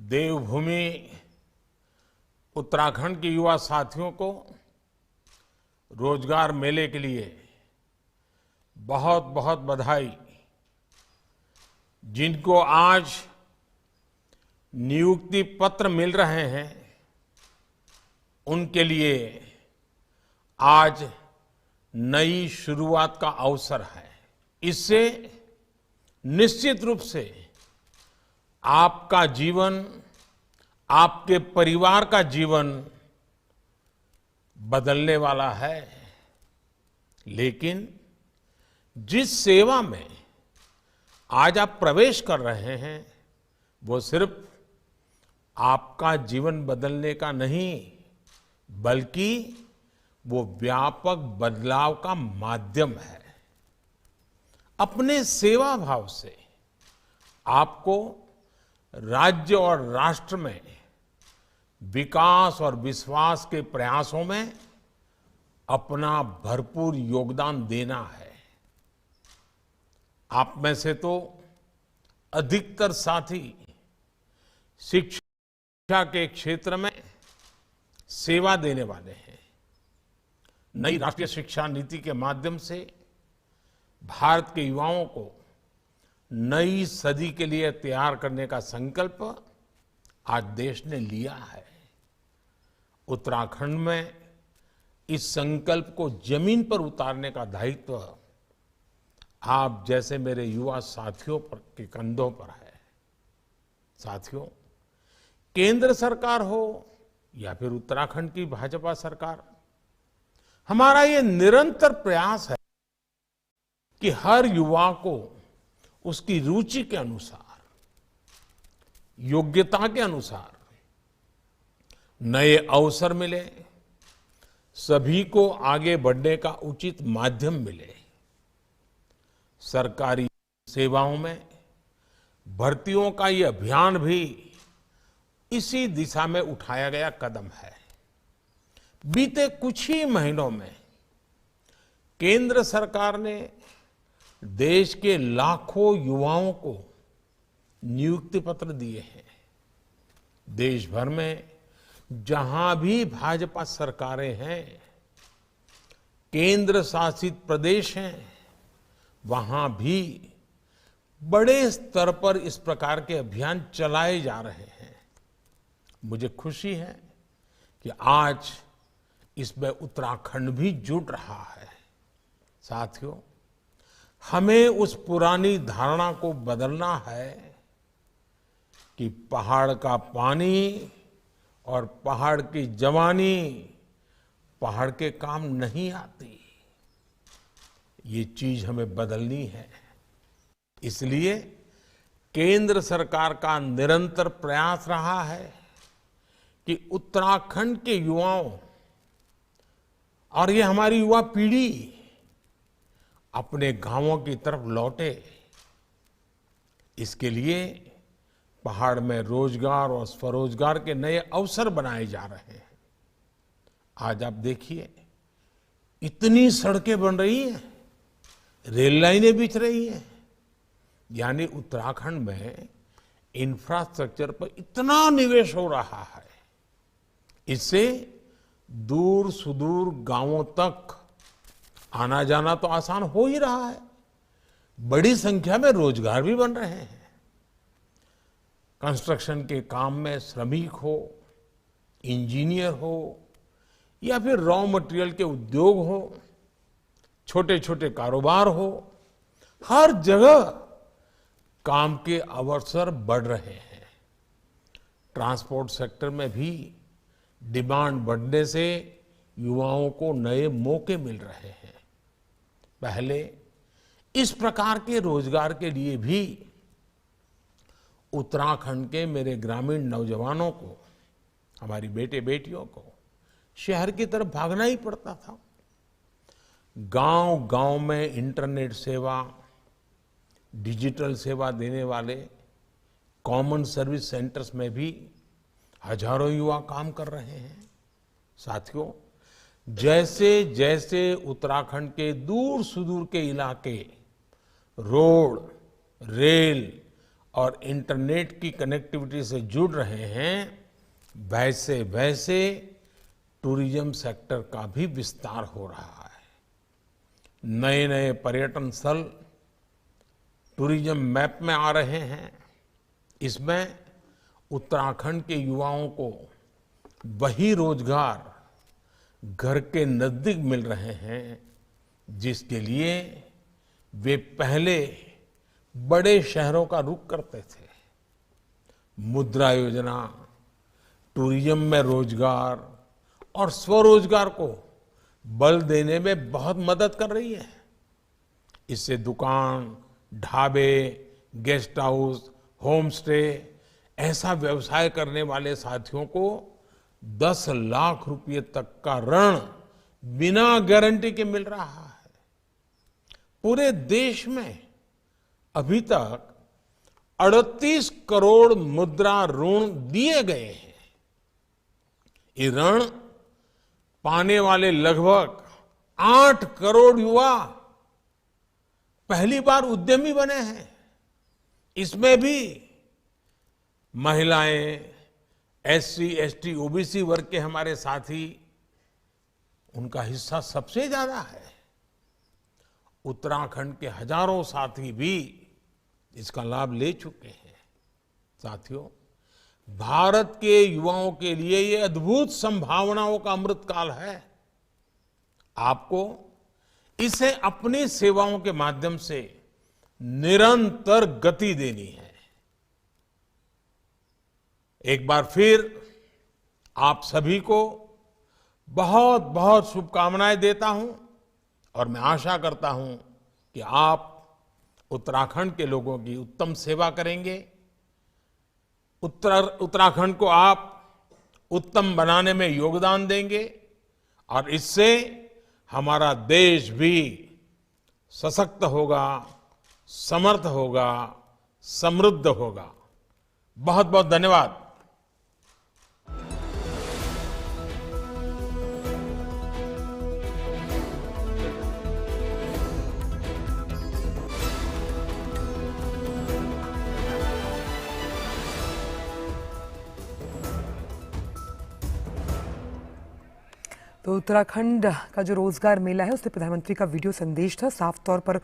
देवभूमि उत्तराखंड के युवा साथियों को रोजगार मेले के लिए बहुत बहुत बधाई। जिनको आज नियुक्ति पत्र मिल रहे हैं उनके लिए आज नई शुरुआत का अवसर है। इससे निश्चित रूप से आपका जीवन, आपके परिवार का जीवन बदलने वाला है। लेकिन जिस सेवा में आज आप प्रवेश कर रहे हैं वो सिर्फ आपका जीवन बदलने का नहीं, बल्कि वो व्यापक बदलाव का माध्यम है। अपने सेवा भाव से आपको राज्य और राष्ट्र में विकास और विश्वास के प्रयासों में अपना भरपूर योगदान देना है। आप में से तो अधिकतर साथी शिक्षा के क्षेत्र में सेवा देने वाले हैं। नई राष्ट्रीय शिक्षा नीति के माध्यम से भारत के युवाओं को नई सदी के लिए तैयार करने का संकल्प आज देश ने लिया है। उत्तराखंड में इस संकल्प को जमीन पर उतारने का दायित्व आप जैसे मेरे युवा साथियों के कंधों पर है। साथियों, केंद्र सरकार हो या फिर उत्तराखंड की भाजपा सरकार, हमारा ये निरंतर प्रयास है कि हर युवा को उसकी रुचि के अनुसार, योग्यता के अनुसार नए अवसर मिले, सभी को आगे बढ़ने का उचित माध्यम मिले। सरकारी सेवाओं में भर्तियों का ये अभियान भी इसी दिशा में उठाया गया कदम है। बीते कुछ ही महीनों में केंद्र सरकार ने देश के लाखों युवाओं को नियुक्ति पत्र दिए हैं। देश भर में जहां भी भाजपा सरकारें हैं, केंद्र शासित प्रदेश हैं, वहां भी बड़े स्तर पर इस प्रकार के अभियान चलाए जा रहे हैं। मुझे खुशी है कि आज इसमें उत्तराखंड भी जुट रहा है। साथियों, हमें उस पुरानी धारणा को बदलना है कि पहाड़ का पानी और पहाड़ की जवानी पहाड़ के काम नहीं आती। ये चीज हमें बदलनी है। इसलिए केंद्र सरकार का निरंतर प्रयास रहा है कि उत्तराखंड के युवाओं और ये हमारी युवा पीढ़ी अपने गांवों की तरफ लौटे। इसके लिए पहाड़ में रोजगार और स्वरोजगार के नए अवसर बनाए जा रहे हैं। आज आप देखिए, इतनी सड़कें बन रही हैं, रेल लाइनें बिछ रही हैं, यानी उत्तराखंड में इंफ्रास्ट्रक्चर पर इतना निवेश हो रहा है। इससे दूर सुदूर गांवों तक आना जाना तो आसान हो ही रहा है। बड़ी संख्या में रोजगार भी बन रहे हैं। कंस्ट्रक्शन के काम में श्रमिक हो, इंजीनियर हो या फिर रॉ मटेरियल के उद्योग हो, छोटे छोटे कारोबार हो, हर जगह काम के अवसर बढ़ रहे हैं। ट्रांसपोर्ट सेक्टर में भी डिमांड बढ़ने से युवाओं को नए मौके मिल रहे हैं। पहले इस प्रकार के रोजगार के लिए भी उत्तराखंड के मेरे ग्रामीण नौजवानों को, हमारी बेटे बेटियों को शहर की तरफ भागना ही पड़ता था। गांव गांव में इंटरनेट सेवा, डिजिटल सेवा देने वाले कॉमन सर्विस सेंटर्स में भी हजारों युवा काम कर रहे हैं। साथियों, जैसे जैसे उत्तराखंड के दूर सुदूर के इलाके रोड, रेल और इंटरनेट की कनेक्टिविटी से जुड़ रहे हैं, वैसे वैसे टूरिज्म सेक्टर का भी विस्तार हो रहा है। नए नए पर्यटन स्थल टूरिज्म मैप में आ रहे हैं। इसमें उत्तराखंड के युवाओं को वही रोजगार घर के नजदीक मिल रहे हैं जिसके लिए वे पहले बड़े शहरों का रुख करते थे। मुद्रा योजना टूरिज्म में रोजगार और स्वरोजगार को बल देने में बहुत मदद कर रही है। इससे दुकान, ढाबे, गेस्ट हाउस, होम स्टे ऐसा व्यवसाय करने वाले साथियों को 10 लाख रुपए तक का ऋण बिना गारंटी के मिल रहा है। पूरे देश में अभी तक 38 करोड़ मुद्रा ऋण दिए गए हैं। ये ऋण पाने वाले लगभग 8 करोड़ युवा पहली बार उद्यमी बने हैं। इसमें भी महिलाएं, एससी, एसटी, ओबीसी वर्ग के हमारे साथी, उनका हिस्सा सबसे ज्यादा है। उत्तराखंड के हजारों साथी भी इसका लाभ ले चुके हैं। साथियों, भारत के युवाओं के लिए ये अद्भुत संभावनाओं का अमृतकाल है। आपको इसे अपनी सेवाओं के माध्यम से निरंतर गति देनी है। एक बार फिर आप सभी को बहुत बहुत शुभकामनाएं देता हूं और मैं आशा करता हूं कि आप उत्तराखंड के लोगों की उत्तम सेवा करेंगे। उत्तराखंड को आप उत्तम बनाने में योगदान देंगे और इससे हमारा देश भी सशक्त होगा, समर्थ होगा, समृद्ध होगा। बहुत बहुत धन्यवाद। तो उत्तराखंड का जो रोजगार मेला है उसमें प्रधानमंत्री का वीडियो संदेश था, साफ तौर पर